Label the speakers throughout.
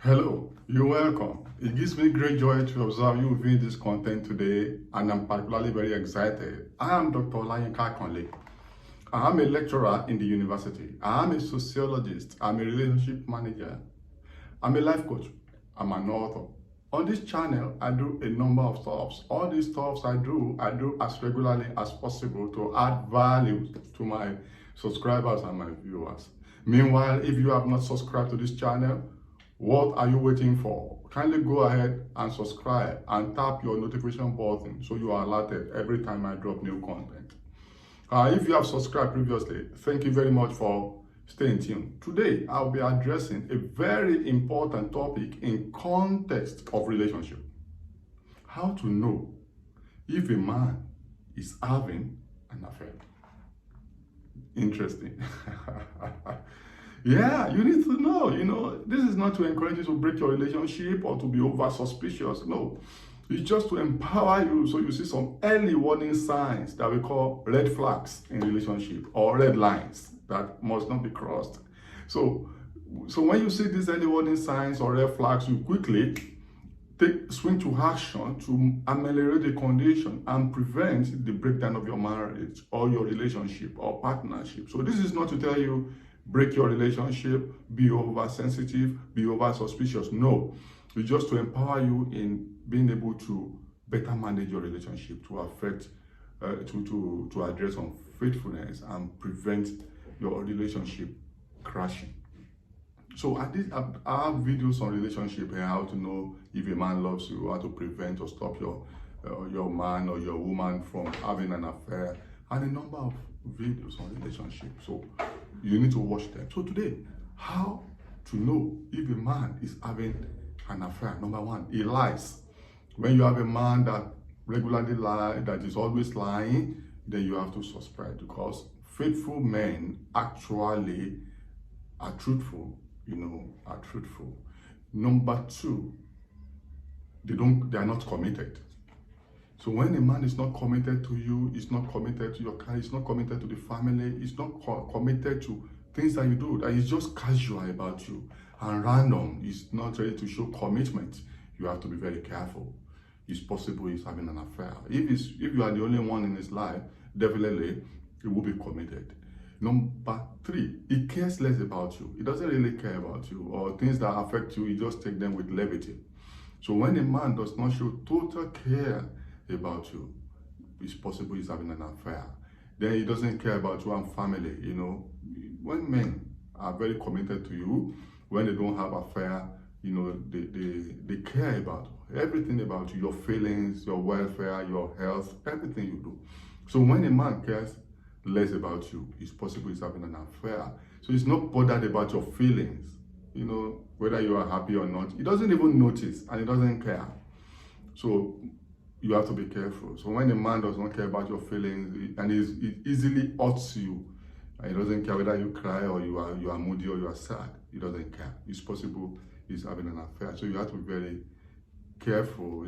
Speaker 1: Hello, you're welcome. It gives me great joy to observe you viewing this content today, and I'm particularly very excited. I am Dr. Olayinka Conley. I am a lecturer in the university. I am a sociologist. I'm a relationship manager. I'm a life coach. I'm an author. On this channel, I do a number of stuffs. All these stuffs I do as regularly as possible to add value to my subscribers and my viewers. Meanwhile, if you have not subscribed to this channel, what are you waiting for? Kindly go ahead and subscribe and tap your notification button so you are alerted every time I drop new content. If you have subscribed previously, thank you very much for staying tuned. Today, I'll be addressing a very important topic in context of relationship. How to know if a man is having an affair. Interesting. Yeah, you need to know, this is not to encourage you to break your relationship or to be over suspicious. No, it's just to empower you so you see some early warning signs that we call red flags in relationship or red lines that must not be crossed. So when you see these early warning signs or red flags, you quickly swing to action to ameliorate the condition and prevent the breakdown of your marriage or your relationship or partnership. So this is not to tell you break your relationship, be oversensitive, be over suspicious. No, it's just to empower you in being able to better manage your relationship, to affect, to address unfaithfulness and prevent your relationship crashing. So I have videos on relationship and how to know if a man loves you, how to prevent or stop your man or your woman from having an affair, and a number of videos on relationship. So you need to watch them. So today, how to know if a man is having an affair? Number one, he lies. When you have a man that regularly lies, that is always lying, then you have to suspect, because faithful men actually are truthful, are truthful. Number two, they are not committed. So when a man is not committed to you, is not committed to your career, is not committed to the family, is not committed to things that you do, that is just casual about you and random, is not ready to show commitment, you have to be very careful. It's possible he's having an affair. If you are the only one in his life, definitely he will be committed. Number three, he cares less about you. He doesn't really care about you, or things that affect you, he just take them with levity. So when a man does not show total care about you, it's possible he's having an affair. Then he doesn't care about you and family. When men are very committed to you, when they don't have affair, they care about everything about you, your feelings, your welfare, your health, everything you do. So when a man cares less about you, it's possible he's having an affair. So he's not bothered about your feelings, whether you are happy or not. He doesn't even notice and he doesn't care. So you have to be careful. So when a man does not care about your feelings and it easily hurts you, and he doesn't care whether you cry or you are moody or you are sad, he doesn't care. It's possible he's having an affair. So you have to be very careful.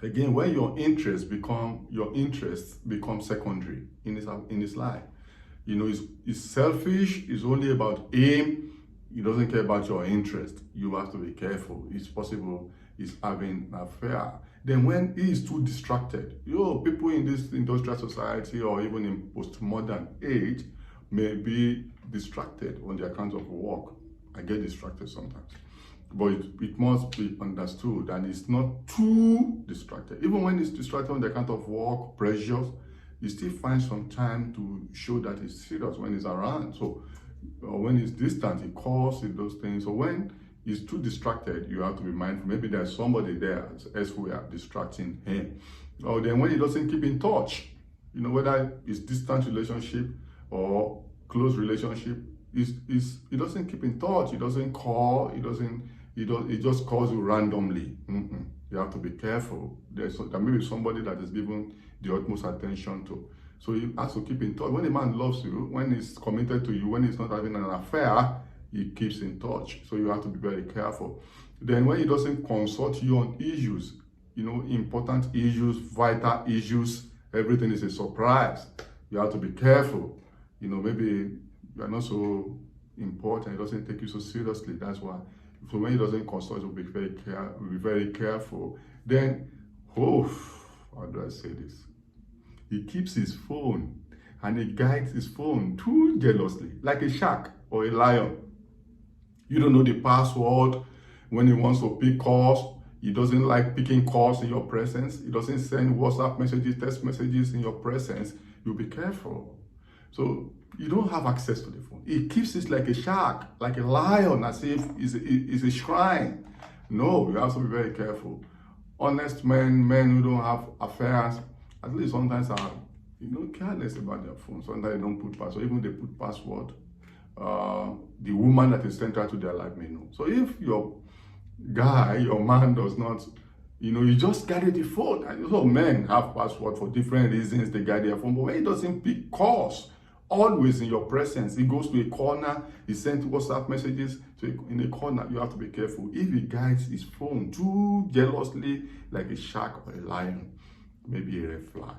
Speaker 1: Again, when your interests become secondary in his life, he's selfish. It's only about him. He doesn't care about your interest. You have to be careful. It's possible he's having an affair. Then when he is too distracted, people in this industrial society or even in postmodern age may be distracted on the account of work. I get distracted sometimes. But it must be understood that it's not too distracted. Even when it's distracted on the account of work, pressures, he still finds some time to show that he's serious when he's around. So when he's distant, he calls, he does things. So when he's too distracted, you have to be mindful. Maybe there's somebody there elsewhere distracting him. Or then when he doesn't keep in touch, whether it's distant relationship or close relationship, he doesn't keep in touch. He doesn't call. He just calls you randomly. You have to be careful. There may be somebody that is given the utmost attention to. So he has to keep in touch. When a man loves you, when he's committed to you, when he's not having an affair, he keeps in touch. So you have to be very careful. Then when he doesn't consult you on issues, important issues, vital issues, everything is a surprise. You have to be careful. Maybe you're not so important, it doesn't take you so seriously. That's why So when he doesn't consult, you'll be very careful. Then, how do I say this? He keeps his phone and he guides his phone too jealously, like a shark or a lion. You don't know the password when he wants to pick calls. He doesn't like picking calls in your presence. He doesn't send WhatsApp messages, text messages in your presence. You'll be careful. So you don't have access to the phone. He keeps it like a shark, like a lion, as if it's a shrine. No, you have to be very careful. Honest men who don't have affairs, at least sometimes are careless about their phone. Sometimes they don't put password. Even if they put password, the woman that is central to their life may know. So if your man does not, you just carry the phone. And so men have password for different reasons. They guide their phone, but when he doesn't pick calls, always in your presence, he goes to a corner, he sends WhatsApp messages in a corner. You have to be careful. If he guides his phone too jealously, like a shark or a lion, maybe a red flag.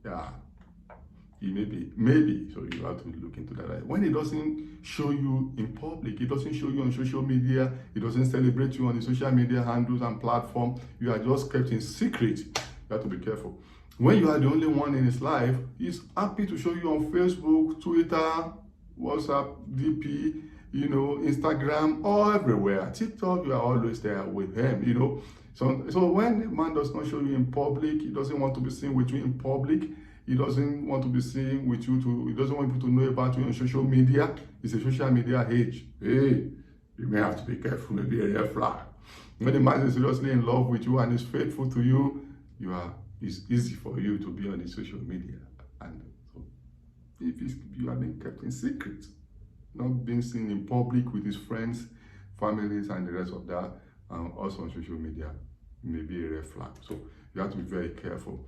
Speaker 1: Yeah. Maybe. So you have to look into that. When he doesn't show you in public, he doesn't show you on social media, he doesn't celebrate you on the social media handles and platform, you are just kept in secret. You have to be careful. When you are the only one in his life, he's happy to show you on Facebook, Twitter, WhatsApp, DP, Instagram, all everywhere. TikTok, you are always there with him, So when a man does not show you in public, he doesn't want to be seen with you in public, he doesn't want to be seen with you, he doesn't want people to know about you on social media. It's a social media age. Hey, you may have to be careful, maybe a red flag. When the man is seriously in love with you and is faithful to you, it's easy for you to be on the social media. And so if you are being kept in secret, not being seen in public with his friends, families, and the rest of that, also on social media, may be a red flag. So you have to be very careful.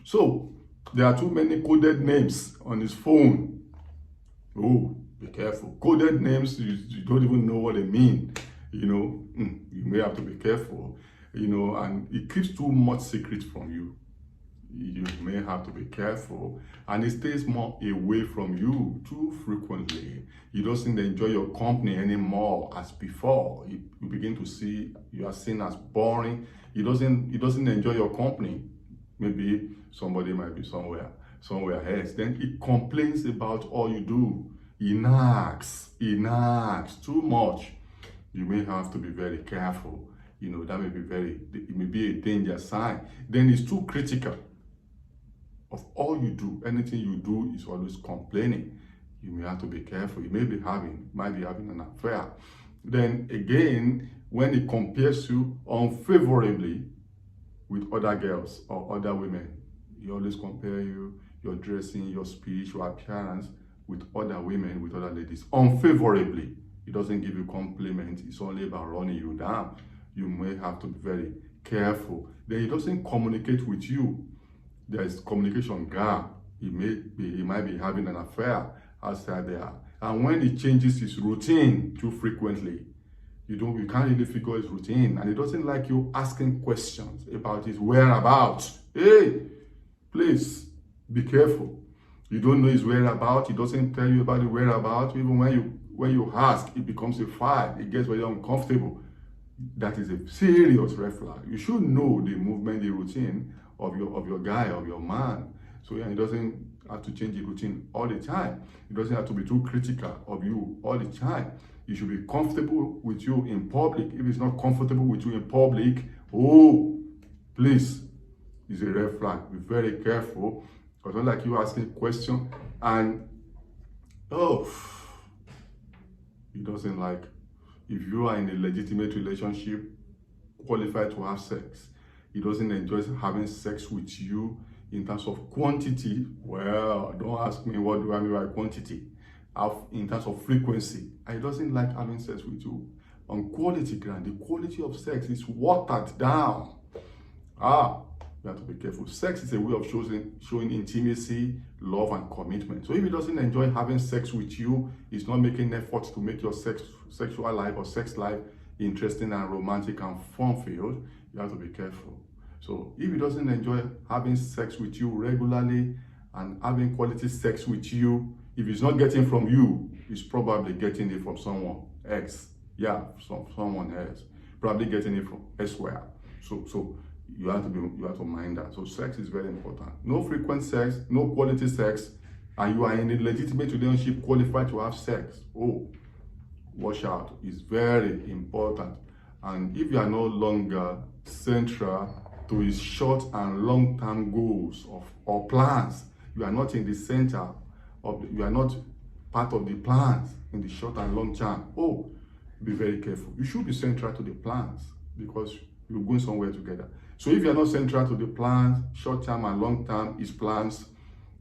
Speaker 1: So there are too many coded names on his phone. Oh, be careful. Coded names, you don't even know what they mean. You may have to be careful. And it keeps too much secret from you. You may have to be careful. And it stays more away from you too frequently. He doesn't enjoy your company anymore as before. You begin to see you are seen as boring. He doesn't enjoy your company. Maybe somebody might be somewhere else. Then he complains about all you do. He nags too much. You may have to be very careful. That may be a danger sign. Then it's too critical of all you do. Anything you do is always complaining. You may have to be careful. You might be having an affair. Then again, when he compares you unfavorably with other girls or other women, he always compare you, your dressing, your speech, your appearance with other women, with other ladies, unfavorably. He doesn't give you compliments. It's only about running you down. You may have to be very careful. Then he doesn't communicate with you. There is communication gap. He might be having an affair outside there. And when he changes his routine too frequently, you can't really figure his routine. And he doesn't like you asking questions about his whereabouts. Hey, please be careful. You don't know his whereabouts. He doesn't tell you about the whereabouts. Even when you ask, it becomes a fight. It gets very uncomfortable. That is a serious red flag. You should know the movement, the routine of your guy, of your man. So he doesn't have to change the routine all the time. He doesn't have to be too critical of you all the time. He should be comfortable with you in public. If he's not comfortable with you in public, please, it's a red flag. Be very careful. Because not like you asking a question and he doesn't like. If you are in a legitimate relationship, qualified to have sex, he doesn't enjoy having sex with you in terms of quantity. Well, don't ask me what do I mean by quantity. In terms of frequency, he doesn't like having sex with you on quality ground. The quality of sex is watered down. You have to be careful. Sex is a way of showing intimacy, love, and commitment. So if he doesn't enjoy having sex with you, he's not making efforts to make your sexual life or sex life interesting and romantic and fun-filled, you have to be careful. So if he doesn't enjoy having sex with you regularly and having quality sex with you, if he's not getting from you, he's probably getting it from someone else. Yeah, someone else, probably getting it from elsewhere. So you have to mind that. So sex is very important. No frequent sex, no quality sex, and you are in a legitimate relationship qualified to have sex. Oh, watch out. It's very important. And if you are no longer central to his short and long-term goals or plans, you are not in the center you are not part of the plans in the short and long term. Oh, be very careful. You should be central to the plans because you're going somewhere together. So if you're not central to the plans, short term and long term, his plans,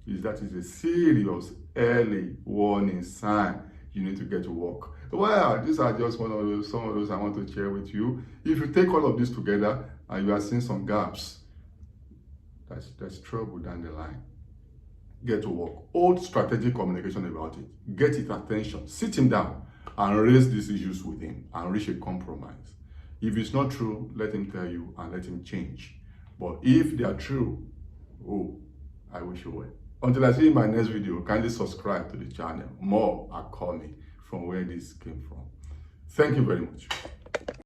Speaker 1: that is a serious early warning sign. You need to get to work. Well, these are just some of those I want to share with you. If you take all of this together and you are seeing some gaps, that's trouble down the line. Get to work. Hold strategic communication about it. Get his attention. Sit him down and raise these issues with him and reach a compromise. If it's not true, let him tell you and let him change. But if they are true, oh, I wish you well. Until I see you in my next video, kindly subscribe to the channel. More are coming from where this came from. Thank you very much.